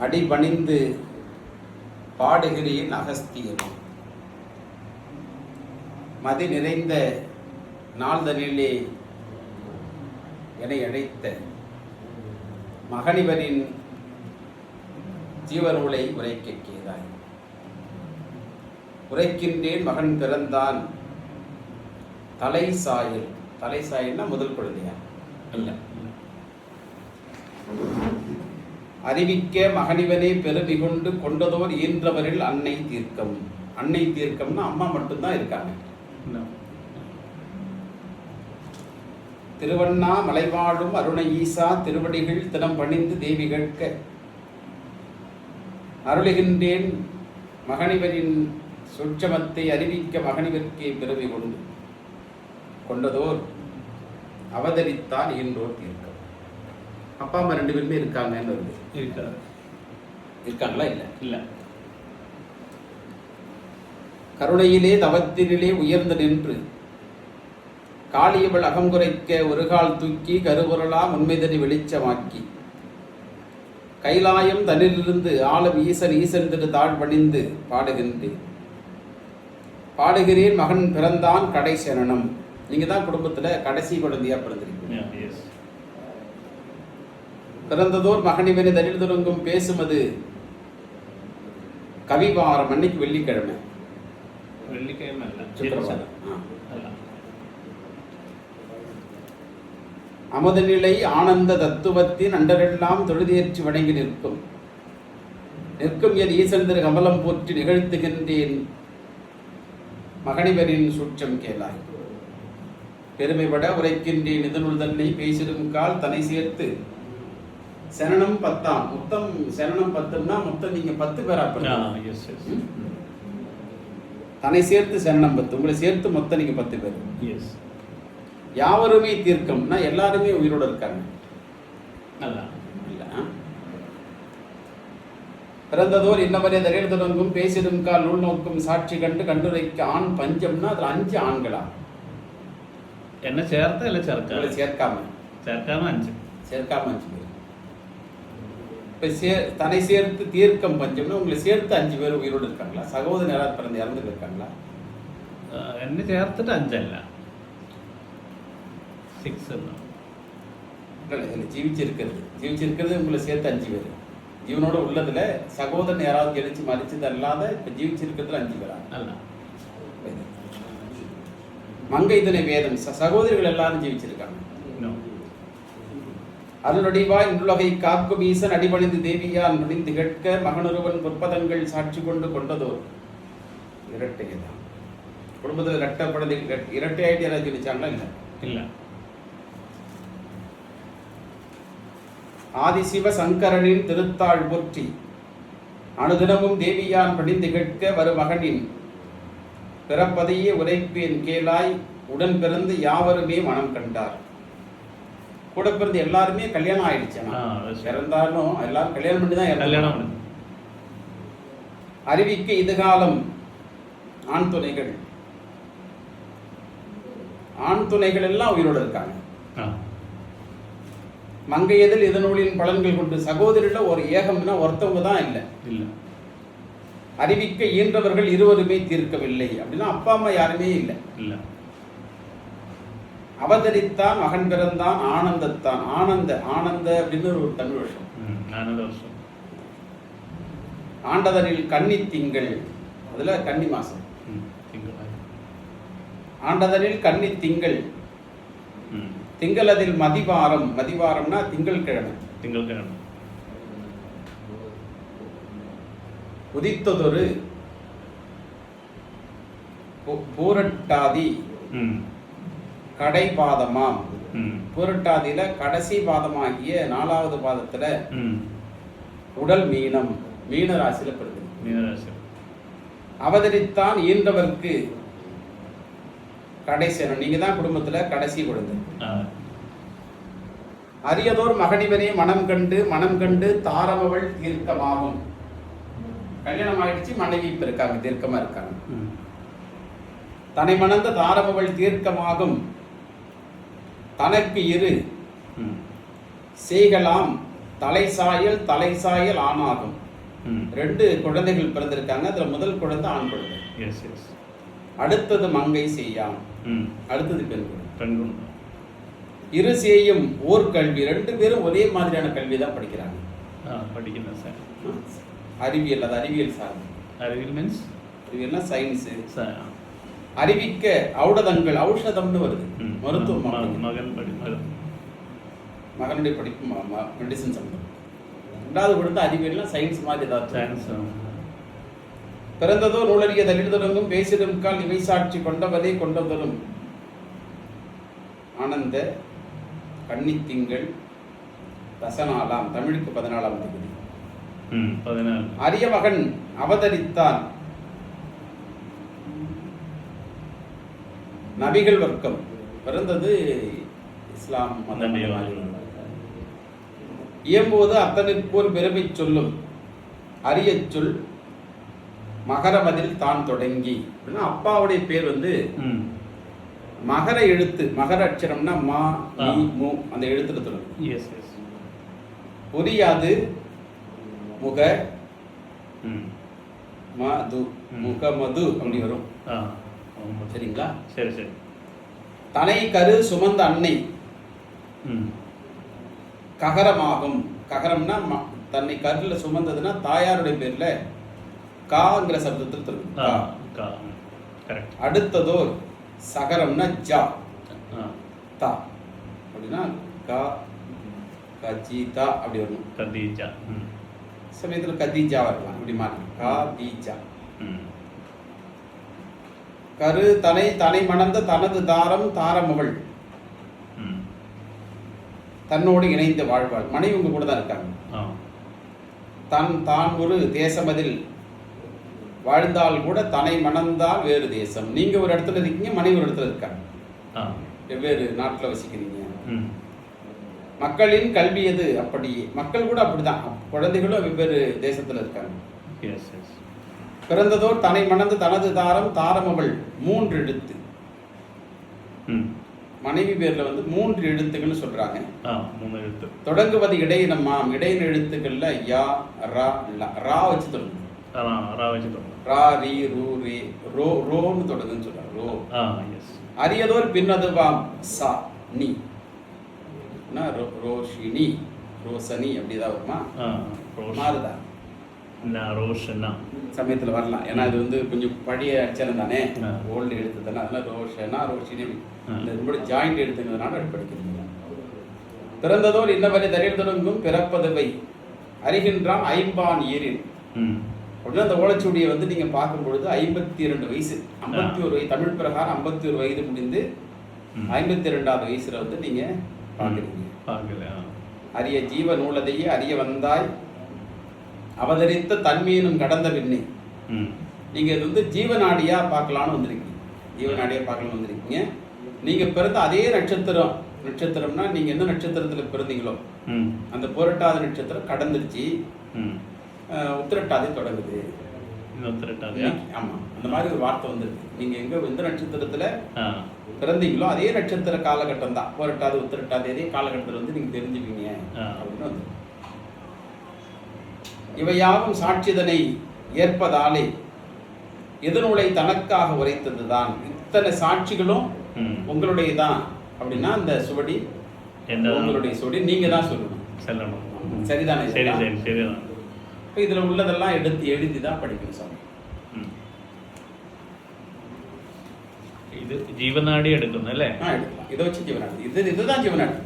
அடிபணிந்து பாடுகிறேன் அகஸ்தியர். மதி நிறைந்த நாள்தனிலே என்னை அழைத்த மகனிவரின் ஜீவநூலை உரைக்க கேதாய். உரைக்கின்றேன் மகன் பிறந்தான் தலை சாயல். தலை சாயல்னா முதல் குழந்தையா இல்ல. அறிவிக்க மகனிவனே பெருமை கொண்டு கொண்டதோர் ஈன்றவரில் அன்னை தீர்க்கம். அன்னை தீர்க்கம்னா அம்மா மட்டும்தான் இருக்காங்க. திருவண்ணா மலைவாழும் அருண ஈசா திருவடிகள் தினம் பணிந்து தேவி கேட்க அருளுகின்றேன் மகனிவரின் சுட்சமத்தை அறிவிக்க மகனிவர்க்கே பெருமை கொண்டு கொண்டதோர் அவதரித்தான் என்றோர் தீர்க்கம். அப்பா அம்மா 2 பேருமே இருக்காங்கன்னு வருது. இருக்காங்களா? இல்லை இல்லை. கருணையிலே தவத்தினிலே உயர்ந்து நின்று காளியவள் அகங்குறைக்க ஒரு கால் தூக்கி கருவுரலாம் உண்மைதனி வெளிச்சமாக்கி கைலாயம் தனிலிருந்து ஆளும் ஈசன் ஈசன் திரு தாழ் பணிந்து பாடுகிறேன் மகன் பிறந்தான் கடை சரணம். நீங்க தான் குடும்பத்துல கடைசி குழந்தையா பிறந்திருக்கீங்க. பிறந்ததோர் மகனிவனை தனில் தொடங்கும் பேசுமது கவிவாரம். அன்னைக்கு வெள்ளிக்கிழமை. அமுத நிலை ஆனந்த தத்துவத்தின் அண்டரெல்லாம் தொழுதேற்றி வணங்கி நிற்கும் என் ஈசன் திரு கமலம் போற்றி நிகழ்த்துகின்றேன் மகனிவரின் சூட்சம் கேளாய். பெருமைப்பட உரைக்கின்றேன் இதனுள் தன்னை பேசிடும் கால் தனை சேர்த்து சரணம் 10. மொத்தம் சரணம் 10ன்னா மொத்தம் நீங்க 10 பேரா தன்னை சேர்த்து சரணம் 10. உங்களை சேர்த்து மொத்தம் நீங்க 10 பேர். யாவருமே தீர்க்கம்னா எல்லாருமே உயிரோட இருக்காங்க. பிறந்ததோர் இன்னவரே தரையில் தொடங்கும் பேசிடும் கால் நூல் நோக்கும் சாட்சி கண்டு கண்டுரைக்க ஆண் பஞ்சம்னா அதுல 5 ஆண்களா என்ன சேர்த்த இல்ல சேர்க்காம 5 பேர். இப்ப தன்னை சேர்த்து தீர்க்கம் பஞ்சம்னா உங்களை சேர்த்து 5 பேர் உயிரோடு இருக்காங்களா? சகோதரன் யாராவது பிறந்து இறந்து இருக்காங்களா? என்ன சேர்த்துட்டு 5 அல்ல 6. ஜீவிச்சிருக்கிறது உங்களை சேர்த்து 5 பேர். ஜீவனோட உள்ளதுல சகோதரன் யாராவது எழுச்சி மறிச்சது அல்லாத இப்ப ஜீவிச்சிருக்கிறதுல 5 பேரா? மங்கை இதனை வேதம் சகோதரிகள் எல்லாரும் ஜீவிச்சிருக்காங்க. அருளடிவாய் உலகை காக்கும் ஈசன் அடிபணிந்து தேவியான் முடிந்து கேட்க மகனொருவன் பொற்பதங்கள் சாட்சி கொண்டு கொண்டதோர் இரட்டைதான். குடும்பத்தில் இரட்டைப்படதை இரட்டை ஆயிட்டு யாராவது ஜீவிச்சாங்களா? இல்லை இல்லை. ஆதிசிவ சங்கரனின் திருத்தாள் போற்றி அனுதினமும் தேவியான் படிந்து கேட்க வரும் மகனின் பிறப்பதையே உரைப்பேன் கேளாய். உடன் பிறந்து யாவருமே மனம் கண்டார். கூட பிறந்து எல்லாருமே கல்யாணம் ஆயிடுச்சு. இறந்தாலும் எல்லாரும் கல்யாணம் பண்ணி தான் கல்யாணம். அறிவிக்க இதுகாலம் ஆண் துணைகள் எல்லாம் உயிரோடு இருக்காங்க. மங்கையதில் இதனூலின் பலன்கள் கொண்டு சகோதரில ஒரு ஏகம்னா ஒருத்தவங்க தான் இல்லை. அறிவிக்க இயன்றவர்கள் இருவருமே தீர்க்கவில்லை அப்படின்னா அப்பா அம்மா யாருமே இல்லை. அவதரித்தான் மகன் பிறந்தான் ஆனந்தத்தான். ஆனந்த அப்படின்னு ஒரு தமிழ் வருஷம். ஆண்டதனில் கன்னி திங்கள், அதுல கன்னி மாசம். ஆண்டதனில் கன்னி திங்கள் திங்கள் அதில் மதிவாரம்னா திங்கள்கிழமை. உதித்ததொரு பூரட்டாதி கடைபாதமாம். பூரட்டாதியில கடைசி பாதமாகிய 4வது பாதத்துல உடல் மீன ராசியில பிறகு அவதரித்தான் ஈன்றவர்க்கு கடைசனம். நீங்க தான் குடும்பத்துல கடைசி குழந்தை. அரியதோர் மகனிவனே மனம் கண்டு தாரமவள் தீர்க்கமாகும். கல்யாணம் ஆயிடுச்சு, மனைவி இப்ப இருக்காங்க, தீர்க்கமா இருக்காங்க. தன்னை மணந்த தாரமவள் தீர்க்கமாகும் தனக்கு இரு செய்கலாம் தலை சாயல் ஆணாகும். ம் 2 குழந்தைகள் பிறந்திருக்காங்க. அதுல முதல் குழந்தை ஆண் குழந்தை. Yes yes. அடுத்தது மங்கை செய்யாம். ம் அடுத்தது பெண் குழந்தை. பெண் குழந்தை. இரு சேயும் ஓர் கல்வி. 2 பேரும் ஒரே மாதிரியான கல்வி தான் படிக்கிறாங்க. படிக்கணும் சார். அறிவியல், அது அறிவியல் சார்ந்து. அறிவியல் மீன்ஸ் அறிவியல்னா சயின்ஸு. அறிவிக்க ஔடதங்கள், ஔஷதம்னு வருது, மருத்துவம். மகனுடைய படிப்பு மெடிசன் சம்பந்தம். 2வது குழந்தை அறிவியல்னா சயின்ஸ் மாதிரி ஏதாவது. பிறந்ததோ நூலறிய தலில் தொடங்கும் பேசிடும் கால் இவை சாட்சி கொண்டவரே கொண்டவரும் ஆனந்த கன்னித்திங்கள் ரசனாலாம். தமிழுக்கு 14ஆம் தேதி. 14. அரிய மகன் அவதரித்தான். நபிகள் வர்க்கம். பிறந்தது இஸ்லாம் மதம். இயம்போது அத்தனுக்கு பெருமை சொல்லும் அரிய சொல் மகரமதில் தான் தொடங்கி. அப்பாவுடைய பேர் வந்து மகர எழுத்து. மகர அட்சரம்னா மா நீ மு, அந்த எழுத்துல தொடங்கும். புரியாது முக மது, முகமது அப்படி வரும். சரிங்களா? சரி சரி. தனை கரு சுமந்த அன்னை ககரமாகும். ககரம்னா தன்னை கருல சுமந்ததுன்னா தாயாருடைய பேர்ல காங்கிற சப்தத்தில் இருக்கும். அடுத்ததோ சகரம்னா ஜா தா அப்படின்னா கா கஜிதா அப்படி வரும். கதீஜா சமயத்தில் கதீஜா வரலாம். இப்படி மாறி காதீஜா. கரு தனை தனை மணந்த தனது தாரம் தாரமவள். தன்னோடு இணைந்து வாழ்வாள். மனைவி உங்க கூட தான் இருக்காங்க. தான் ஒரு தேசமதில் வாழ்ந்தால் கூட தன்னை மணந்தால் வேறு தேசம். நீங்க ஒரு இடத்துல இருக்கீங்க, மனைவி ஒரு இடத்துல இருக்காங்க. வெவ்வேறு நாட்டில் வசிக்கிறீங்க. மக்களின் கல்வி எது? அப்படியே மக்கள் கூட அப்படிதான். குழந்தைகளும் வெவ்வேறு தேசத்துல இருக்காங்க. பிறந்ததோர் தன்னை மணந்து தனது தாரம் தாரமவள். 3 எழுத்து. மனைவி பேர்ல வந்து 3 எழுத்துக்கள் சொல்றாங்க. 3 எழுத்து. தொடங்குவது இடையினமாம். இடையின எழுத்துக்கள்ல யா ரா லா. ரா வச்சு தொடங்கும். ரா ரி ரூ ரே ரோ ரோன்னு தொடங்குன்னு சொல்றாங்க. ரோ. அரியதோர் பின்னதுவாம் சா நீ. ரோஷினி ரோசனி அப்படிதான் வருமா? மாறுதா? சமயத்துல வரலாம். ஏன்னா இது வந்து கொஞ்சம் பழைய அச்சரம் தானே, ஓல்டு எழுத்து தானே. அதனால ரோஷனா ரோஷினி ரொம்ப ஜாயிண்ட் எழுத்துங்கிறதுனால அது படிக்கிறீங்க. பிறந்ததோர் இன்னவரை தரையில் தொடங்கும் பிறப்பதுவை அறிகின்றான் ஐம்பான் ஈரின். அப்படின்னா அந்த ஓலைச்சுவடியை வந்து நீங்க பார்க்கும் பொழுது 52 வயசு, 51 வயது தமிழ் பிரகாரம் 51 வயது முடிந்து 52வது வயசுல வந்து நீங்க பார்க்குறீங்க. அரிய ஜீவ நூலதையே அறிய வந்தாய் அவதரித்த தன்மையினும் கடந்த பின்னே. நீங்க இது வந்து ஜீவநாடியா பார்க்கலான்னு வந்திருக்கீங்க. ஜீவநாடியா பார்க்கலான்னு வந்திருக்கீங்க. நீங்க பிறந்த அதே நட்சத்திரம்னா நீங்க என்ன நட்சத்திரத்துல பிறந்தீங்களோ அந்த புரட்டாதி நட்சத்திரம் கடந்துருச்சு. உத்திரட்டாதி தொடங்குது. ஆமா, அந்த மாதிரி ஒரு வார்த்தை வந்துருக்கு. நீங்க எந்த நட்சத்திரத்துல பிறந்தீங்களோ அதே நட்சத்திர காலகட்டம் தான். புரட்டாதி உத்திரட்டாதி அதே காலகட்டத்தில் வந்து நீங்க தெரிஞ்சுப்பீங்க அப்படின்னு வந்து. இவையாவும் சாட்சிதனை ஏற்பதாலே எதனுடைய தனக்காக உரைத்ததுதான். இத்தனை சாட்சிகளும் உங்களுடைய தான் அப்படின்னா அந்த சுவடி உங்களுடைய சுவடி நீங்க தான் சொல்லணும். சரிதானே? இதுல உள்ளதெல்லாம் எடுத்து எழுதி தான் படிக்கணும் சாமி. இது ஜீவநாடி எடுக்கணும் அല്ലേ? எடுக்கலாம். இதை வச்சு ஜீவநாடி. இதுதான் ஜீவநாடி.